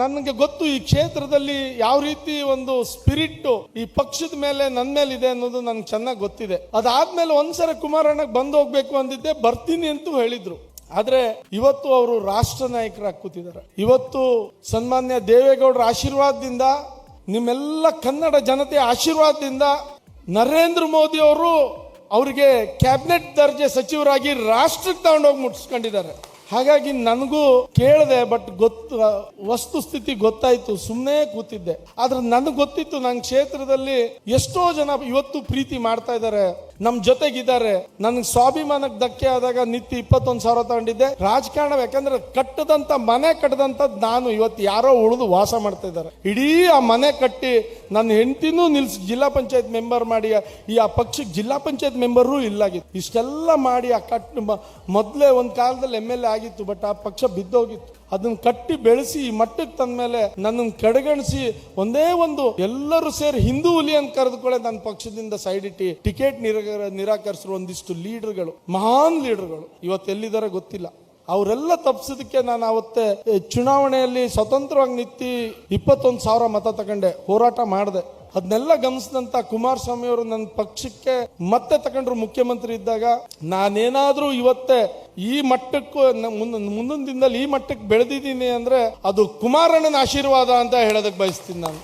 ನನಗೆ ಗೊತ್ತು ಈ ಕ್ಷೇತ್ರದಲ್ಲಿ ಯಾವ ರೀತಿ ಒಂದು ಸ್ಪಿರಿಟ್ ಈ ಪಕ್ಷದ ಮೇಲೆ ನನ್ನ ಮೇಲೆ ಇದೆ ಅನ್ನೋದು ನನ್ಗೆ ಚೆನ್ನಾಗಿ ಗೊತ್ತಿದೆ. ಅದಾದ್ಮೇಲೆ ಒಂದ್ಸರಿ ಕುಮಾರಣ್ಣಗೆ ಬಂದು ಹೋಗ್ಬೇಕು ಅಂದಿದ್ದೆ, ಬರ್ತೀನಿ ಅಂತೂ ಹೇಳಿದ್ರು. ಆದ್ರೆ ಇವತ್ತು ಅವರು ರಾಷ್ಟ್ರ ನಾಯಕರಾಗಿ ಕೂತಿದ್ದಾರೆ. ಇವತ್ತು ಸನ್ಮಾನ್ಯ ದೇವೇಗೌಡರ ಆಶೀರ್ವಾದದಿಂದ, ನಿಮ್ಮೆಲ್ಲ ಕನ್ನಡ ಜನತೆಯ ಆಶೀರ್ವಾದದಿಂದ ನರೇಂದ್ರ ಮೋದಿ ಅವರು ಅವರಿಗೆ ಕ್ಯಾಬಿನೆಟ್ ದರ್ಜೆ ಸಚಿವರಾಗಿ ರಾಷ್ಟ್ರಕ್ಕೆ ತಗೊಂಡೋಗಿ ಮುಟ್ಟಿಸ್ಕೊಂಡಿದ್ದಾರೆ. ಹಾಗಾಗಿ ನನಗೂ ಕೇಳಿದೆ, ಬಟ್ ವಸ್ತುಸ್ಥಿತಿ ಗೊತ್ತಾಯ್ತು, ಸುಮ್ಮನೆ ಕೂತಿದ್ದೆ. ಆದ್ರೆ ನನಗೆ ಗೊತ್ತಿತ್ತು ನನ್ನ ಕ್ಷೇತ್ರದಲ್ಲಿ ಎಷ್ಟೋ ಜನ ಇವತ್ತು ಪ್ರೀತಿ ಮಾಡ್ತಾ ಇದ್ದಾರೆ, ನಮ್ ಜೊತೆಗಿದ್ದಾರೆ. ನನಗೆ ಸ್ವಾಭಿಮಾನಕ್ಕೆ ಧಕ್ಕೆ ಆದಾಗ ನಿತ್ಯ 21,000 ತಗೊಂಡಿದ್ದೆ. ರಾಜಕಾರಣ ಯಾಕಂದ್ರೆ ಕಟ್ಟದಂತ ಮನೆ ಕಟ್ಟದಂತದ್ ನಾನು, ಇವತ್ತು ಯಾರೋ ಉಳಿದು ವಾಸ ಮಾಡ್ತಾ ಇದ್ದಾರೆ. ಇಡೀ ಆ ಮನೆ ಕಟ್ಟಿ ನನ್ನ ಹೆಂಡತಿನೂ ನಿಲ್ಸಿ ಜಿಲ್ಲಾ ಪಂಚಾಯತ್ ಮೆಂಬರ್ ಮಾಡಿ, ಆ ಪಕ್ಷಕ್ಕೆ ಜಿಲ್ಲಾ ಪಂಚಾಯತ್ ಮೆಂಬರು ಇಲ್ಲಾಗಿತ್ತು. ಇಷ್ಟೆಲ್ಲ ಮಾಡಿ ಆ ಮೊದಲೇ ಒಂದು ಕಾಲದಲ್ಲಿ MLA ಆಗಿತ್ತು, ಬಟ್ ಆ ಪಕ್ಷ ಬಿದ್ದೋಗಿತ್ತು. ಅದನ್ನ ಕಟ್ಟಿ ಬೆಳೆಸಿ ಈ ಮಟ್ಟಕ್ಕೆ ತಂದ ಮೇಲೆ ನನ್ನನ್ನು ಕಡೆಗಣಿಸಿ ಒಂದೇ ಒಂದು ಎಲ್ಲರೂ ಸೇರಿ ಹಿಂದೂ ಹುಲಿ ಅಂತ ಕರೆದುಕೊಳ್ಳೆ ನನ್ನ ಪಕ್ಷದಿಂದ ಸೈಡ್ ಇಟ್ಟು ಟಿಕೆಟ್ ನಿರಾಕರಿಸಿರುವ ಒಂದಿಷ್ಟು ಲೀಡರ್ಗಳು, ಮಹಾನ್ ಲೀಡರ್ಗಳು ಇವತ್ತು ಎಲ್ಲಿದ್ದಾರೆ ಗೊತ್ತಿಲ್ಲ. ಅವರೆಲ್ಲ ತಪ್ಪಿಸೋದಕ್ಕೆ ನಾನು ಅವತ್ತೇ ಚುನಾವಣೆಯಲ್ಲಿ ಸ್ವತಂತ್ರವಾಗಿ ನಿಂತು 21,000 ಮತ ತಗೊಂಡೆ, ಹೋರಾಟ ಮಾಡಿದೆ. ಅದನ್ನೆಲ್ಲ ಗಮನಿಸಿದಂತ ಕುಮಾರಸ್ವಾಮಿ ಅವರು ನನ್ನ ಪಕ್ಷಕ್ಕೆ ಮತ್ತೆ ತಗೊಂಡ್ರು ಮುಖ್ಯಮಂತ್ರಿ ಇದ್ದಾಗ. ನಾನೇನಾದ್ರೂ ಇವತ್ತೇ ಈ ಮಟ್ಟಕ್ಕೂ ಮುಂದಿನ ದಿನದಲ್ಲಿ ಈ ಮಟ್ಟಕ್ಕೆ ಬೆಳೆದಿದ್ದೀನಿ ಅಂದ್ರೆ ಅದು ಕುಮಾರಣ್ಣನ ಆಶೀರ್ವಾದ ಅಂತ ಹೇಳೋದಕ್ಕೆ ಬಯಸ್ತೀನಿ. ನಾನು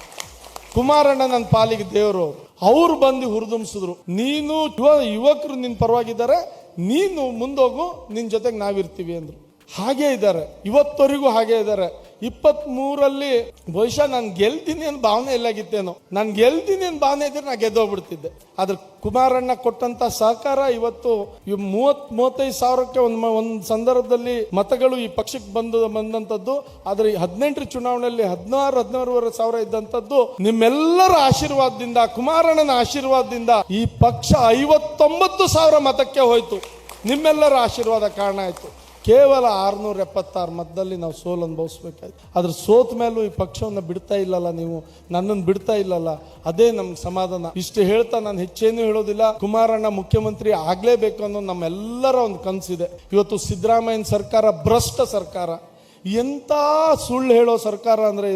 ಕುಮಾರಣ್ಣ ನನ್ನ ಪಾಲಿಗೆ ದೇವರು. ಅವ್ರು ಬಂದು ಹುರಿದುಂಬಿಸಿದ್ರು, ನೀನು ಯುವಕರು ನಿನ್ ಪರವಾಗಿದ್ದಾರೆ, ನೀನು ಮುಂದೋಗು, ನಿನ್ ಜೊತೆಗೆ ನಾವಿರ್ತೀವಿ ಅಂದ್ರು. ಹಾಗೇ ಇದ್ದಾರೆ, ಇವತ್ತವರೆಗೂ ಹಾಗೇ ಇದ್ದಾರೆ. 23ರಲ್ಲಿ ಬಹುಶಃ ನಾನು ಗೆಲ್ತೀನಿ ಅಂತ ಭಾವನೆ ಎಲ್ಲಾಗಿತ್ತೇನೋ, ನಾನು ಗೆಲ್ತೀನಿ ಅಂತ ಭಾವನೆ ಇದ್ರೆ ನಾ ಗೆದ್ದೋಗ್ಬಿಡ್ತಿದ್ದೆ. ಆದ್ರೆ ಕುಮಾರಣ್ಣ ಕೊಟ್ಟಂತ ಸಹಕಾರ ಇವತ್ತು 30-35 ಸಾವಿರಕ್ಕೆ ಒಂದು ಸಂದರ್ಭದಲ್ಲಿ ಮತಗಳು ಈ ಪಕ್ಷಕ್ಕೆ ಬಂದಂತದ್ದು. ಆದ್ರೆ 18 ಚುನಾವಣೆಯಲ್ಲಿ 16-17 ಸಾವಿರ ಇದ್ದಂತದ್ದು ನಿಮ್ಮೆಲ್ಲರ ಆಶೀರ್ವಾದದಿಂದ, ಕುಮಾರಣ್ಣನ ಆಶೀರ್ವಾದದಿಂದ ಈ ಪಕ್ಷ 59,000 ಮತಕ್ಕೆ ಹೋಯ್ತು. ನಿಮ್ಮೆಲ್ಲರ ಆಶೀರ್ವಾದ ಕಾರಣ ಆಯ್ತು. ಕೇವಲ 676 ಮತದಲ್ಲಿ ನಾವು ಸೋಲು ಅನುಭವಿಸ್ಬೇಕಾಯ್ತು. ಅದ್ರ ಸೋತ ಮೇಲೂ ಈ ಪಕ್ಷವನ್ನು ಬಿಡ್ತಾ ಇಲ್ಲಲ್ಲ, ನೀವು ನನ್ನನ್ನು ಬಿಡ್ತಾ ಇಲ್ಲಲ್ಲ, ಅದೇ ನಮ್ಗೆ ಸಮಾಧಾನ. ಇಷ್ಟು ಹೇಳ್ತಾ ನಾನು ಹೆಚ್ಚೇನು ಹೇಳೋದಿಲ್ಲ. ಕುಮಾರಣ್ಣ ಮುಖ್ಯಮಂತ್ರಿ ಆಗ್ಲೇಬೇಕು ಅನ್ನೋ ನಮ್ಮೆಲ್ಲರ ಒಂದು ಕನಸಿದೆ. ಇವತ್ತು ಸಿದ್ದರಾಮಯ್ಯನ ಸರ್ಕಾರ ಭ್ರಷ್ಟ ಸರ್ಕಾರ, ಎಂತ ಸುಳ್ಳು ಹೇಳೋ ಸರ್ಕಾರ ಅಂದ್ರೆ ಇದು.